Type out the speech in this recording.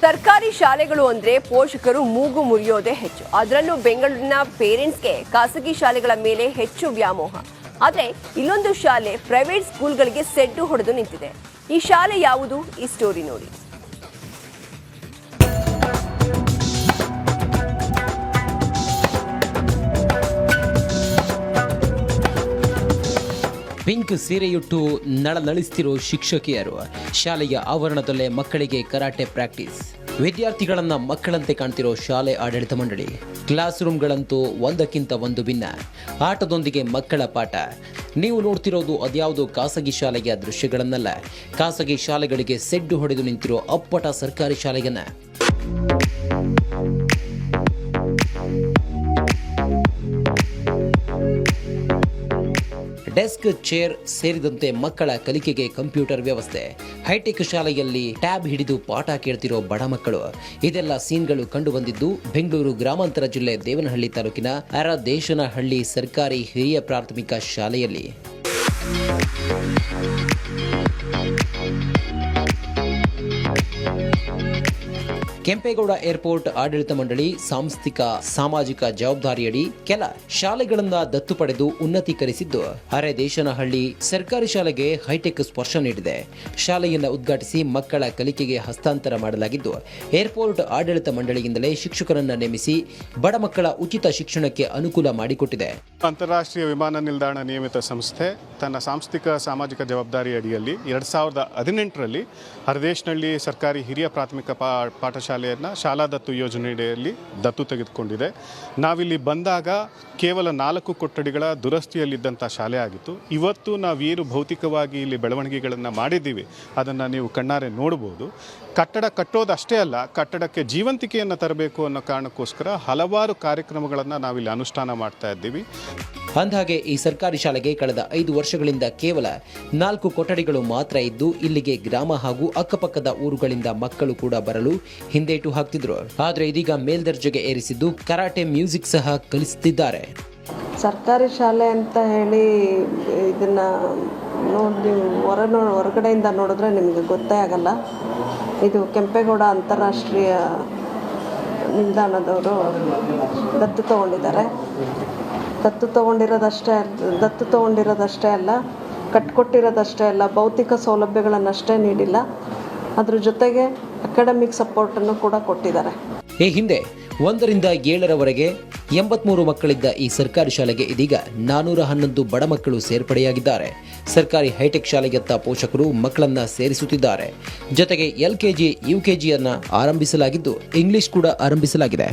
ಸರ್ಕಾರಿ ಶಾಲೆಗಳು ಅಂದ್ರೆ ಪೋಷಕರು ಮೂಗು ಮುರಿಯೋದೇ ಹೆಚ್ಚು. ಅದರಲ್ಲೂ ಬೆಂಗಳೂರಿನ ಪೇರೆಂಟ್ಸ್ಗೆ ಖಾಸಗಿ ಶಾಲೆಗಳ ಮೇಲೆ ಹೆಚ್ಚು ವ್ಯಾಮೋಹ. ಆದರೆ ಇಲ್ಲೊಂದು ಶಾಲೆ ಪ್ರೈವೇಟ್ ಸ್ಕೂಲ್ಗಳಿಗೆ ಸೆಡ್ಡು ಹೊಡೆದು ನಿಂತಿದೆ. ಈ ಶಾಲೆ ಯಾವುದು? ಈ ಸ್ಟೋರಿ ನೋಡಿ. ಪಿಂಕ್ ಸೀರೆಯುಟ್ಟು ನಳನಳಿಸ್ತಿರೋ ಶಿಕ್ಷಕಿಯರು. ಶಾಲೆಯ ಆವರಣದಲ್ಲೇ ಮಕ್ಕಳಿಗೆ ಕರಾಟೆ ಪ್ರಾಕ್ಟೀಸ್. ವಿದ್ಯಾರ್ಥಿಗಳನ್ನ ಮಕ್ಕಳಂತೆ ಕಾಣ್ತಿರೋ ಶಾಲೆ ಆಡಳಿತ ಮಂಡಳಿ. ಕ್ಲಾಸ್ ರೂಮ್ಗಳಂತೂ ಒಂದಕ್ಕಿಂತ ಒಂದು ಭಿನ್ನ. ಆಟದೊಂದಿಗೆ ಮಕ್ಕಳ ಪಾಠ. ನೀವು ನೋಡ್ತಿರೋದು ಅದ್ಯಾವುದೋ ಖಾಸಗಿ ಶಾಲೆಯ ದೃಶ್ಯಗಳನ್ನಲ್ಲ. ಖಾಸಗಿ ಶಾಲೆಗಳಿಗೆ ಸೆಡ್ಡು ಹೊಡೆದು ನಿಂತಿರೋ ಅಪ್ಪಟ ಸರ್ಕಾರಿ ಶಾಲೆಯನ್ನ. ಡೆಸ್ಕ್, ಚೇರ್ ಸೇರಿದಂತೆ ಮಕ್ಕಳ ಕಲಿಕೆಗೆ ಕಂಪ್ಯೂಟರ್ ವ್ಯವಸ್ಥೆ. ಹೈಟೆಕ್ ಶಾಲೆಯಲ್ಲಿ ಟ್ಯಾಬ್ ಹಿಡಿದು ಪಾಠ ಕೇಳ್ತಿರೋ ಬಡ ಮಕ್ಕಳು. ಇದೆಲ್ಲ ಸೀನ್ಗಳು ಕಂಡು ಬಂದಿದ್ದು ಬೆಂಗಳೂರು ಗ್ರಾಮಾಂತರ ಜಿಲ್ಲೆ ದೇವನಹಳ್ಳಿ ತಾಲೂಕಿನ ಅರದೇಶನಹಳ್ಳಿ ಸರ್ಕಾರಿ ಹಿರಿಯ ಪ್ರಾಥಮಿಕ ಶಾಲೆಯಲ್ಲಿ. ಕೆಂಪೇಗೌಡ ಏರ್ಪೋರ್ಟ್ ಆಡಳಿತ ಮಂಡಳಿ ಸಾಂಸ್ಥಿಕ ಸಾಮಾಜಿಕ ಜವಾಬ್ದಾರಿಯಡಿ ಕೆಲ ಶಾಲೆಗಳನ್ನ ದತ್ತು ಪಡೆದು ಉನ್ನತೀಕರಿಸಿದ್ದು ಅರದೇಶನಹಳ್ಳಿ ಸರ್ಕಾರಿ ಶಾಲೆಗೆ ಹೈಟೆಕ್ ಸ್ಪರ್ಶ ನೀಡಿದೆ. ಶಾಲೆಯನ್ನು ಉದ್ಘಾಟಿಸಿ ಮಕ್ಕಳ ಕಲಿಕೆಗೆ ಹಸ್ತಾಂತರ ಮಾಡಲಾಗಿದ್ದು ಏರ್ಪೋರ್ಟ್ ಆಡಳಿತ ಮಂಡಳಿಯಿಂದಲೇ ಶಿಕ್ಷಕರನ್ನ ನೇಮಿಸಿ ಬಡ ಮಕ್ಕಳ ಉಚಿತ ಶಿಕ್ಷಣಕ್ಕೆ ಅನುಕೂಲ ಮಾಡಿಕೊಟ್ಟಿದೆ. ಅಂತಾರಾಷ್ಟ್ರೀಯ ವಿಮಾನ ನಿಲ್ದಾಣ ನಿಯಮಿತ ಸಂಸ್ಥೆ ತನ್ನ ಸಾಂಸ್ಥಿಕ ಸಾಮಾಜಿಕ ಜವಾಬ್ದಾರಿ ಅಡಿಯಲ್ಲಿ 2018ರಲ್ಲಿ ಅರದೇಶನಹಳ್ಳಿ ಸರ್ಕಾರಿ ಹಿರಿಯ ಪ್ರಾಥಮಿಕ ಪಾಠಶಾಲೆಯನ್ನು ಶಾಲಾ ದತ್ತು ಯೋಜನೆಯಡಿಯಲ್ಲಿ ದತ್ತು ತೆಗೆದುಕೊಂಡಿದೆ. ನಾವಿಲ್ಲಿ ಬಂದಾಗ ಕೇವಲ 4 ಕೊಠಡಿಗಳ ದುರಸ್ತಿಯಲ್ಲಿದ್ದಂಥ ಶಾಲೆ ಆಗಿತ್ತು. ಇವತ್ತು ನಾವೇನು ಭೌತಿಕವಾಗಿ ಇಲ್ಲಿ ಬೆಳವಣಿಗೆಗಳನ್ನು ಮಾಡಿದ್ದೀವಿ ಅದನ್ನು ನೀವು ಕಣ್ಣಾರೆ ನೋಡ್ಬೋದು. ಕಟ್ಟಡ ಕಟ್ಟೋದಷ್ಟೇ ಅಲ್ಲ, ಕಟ್ಟಡಕ್ಕೆ ಜೀವಂತಿಕೆಯನ್ನು ತರಬೇಕು ಅನ್ನೋ ಕಾರಣಕ್ಕೋಸ್ಕರ ಹಲವಾರು ಕಾರ್ಯಕ್ರಮಗಳನ್ನು ನಾವಿಲ್ಲಿ ಅನುಷ್ಠಾನ ಮಾಡ್ತಾ ಇದ್ದೀವಿ. ಅಂದಹಾಗೆ ಈ ಸರ್ಕಾರಿ ಶಾಲೆಗೆ ಕಳೆದ 5 ವರ್ಷಗಳಿಂದ ಕೇವಲ 4 ಕೊಠಡಿಗಳು ಮಾತ್ರ ಇದ್ದು ಇಲ್ಲಿಗೆ ಗ್ರಾಮ ಹಾಗೂ ಅಕ್ಕಪಕ್ಕದ ಊರುಗಳಿಂದ ಮಕ್ಕಳು ಕೂಡ ಬರಲು ಹಿಂದೇಟು ಹಾಕ್ತಿದ್ರು. ಆದರೆ ಇದೀಗ ಮೇಲ್ದರ್ಜೆಗೆ ಏರಿಸಿದ್ದು ಕರಾಟೆ ಮ್ಯೂಸಿಕ್ ಸಹ ಕಲಿಸುತ್ತಿದ್ದಾರೆ. ಸರ್ಕಾರಿ ಶಾಲೆ ಅಂತ ಹೇಳಿ ಇದನ್ನ ನೋಡಿ ಹೊರಗಡೆಯಿಂದ ನೋಡಿದ್ರೆ ನಿಮಗೆ ಗೊತ್ತೇ ಆಗಲ್ಲ. ಇದು ಕೆಂಪೇಗೌಡ ಅಂತಾರಾಷ್ಟ್ರೀಯ ನಿಲ್ದಾಣದವರು ದತ್ತು ತಗೊಂಡಿದ್ದಾರೆ. ದತ್ತು ತಗೊಂಡಿರೋದಷ್ಟೇ ಅಲ್ಲ, ಕಟ್ಕೊಟ್ಟಿರೋದಷ್ಟೇ ಅಲ್ಲ, ಭೌತಿಕ ಸೌಲಭ್ಯಗಳನ್ನಷ್ಟೇ ನೀಡಿಲ್ಲ, ಅದ್ರ ಜೊತೆಗೆ ಅಕಾಡೆಮಿಕ್ ಸಪೋರ್ಟನ್ನು ಕೂಡ ಕೊಟ್ಟಿದ್ದಾರೆ. ಈ ಹಿಂದೆ 1ರಿಂದ 7ರವರೆಗೆ 83 ಮಕ್ಕಳಿದ್ದ ಈ ಸರ್ಕಾರಿ ಶಾಲೆಗೆ ಇದೀಗ 411 ಬಡ ಮಕ್ಕಳು ಸೇರ್ಪಡೆಯಾಗಿದ್ದಾರೆ. ಸರ್ಕಾರಿ ಹೈಟೆಕ್ ಶಾಲೆಯತ್ತ ಪೋಷಕರು ಮಕ್ಕಳನ್ನ ಸೇರಿಸುತ್ತಿದ್ದಾರೆ. ಜೊತೆಗೆ LKG, UKGಯನ್ನ ಆರಂಭಿಸಲಾಗಿದ್ದು ಇಂಗ್ಲಿಷ್ ಕೂಡ ಆರಂಭಿಸಲಾಗಿದೆ.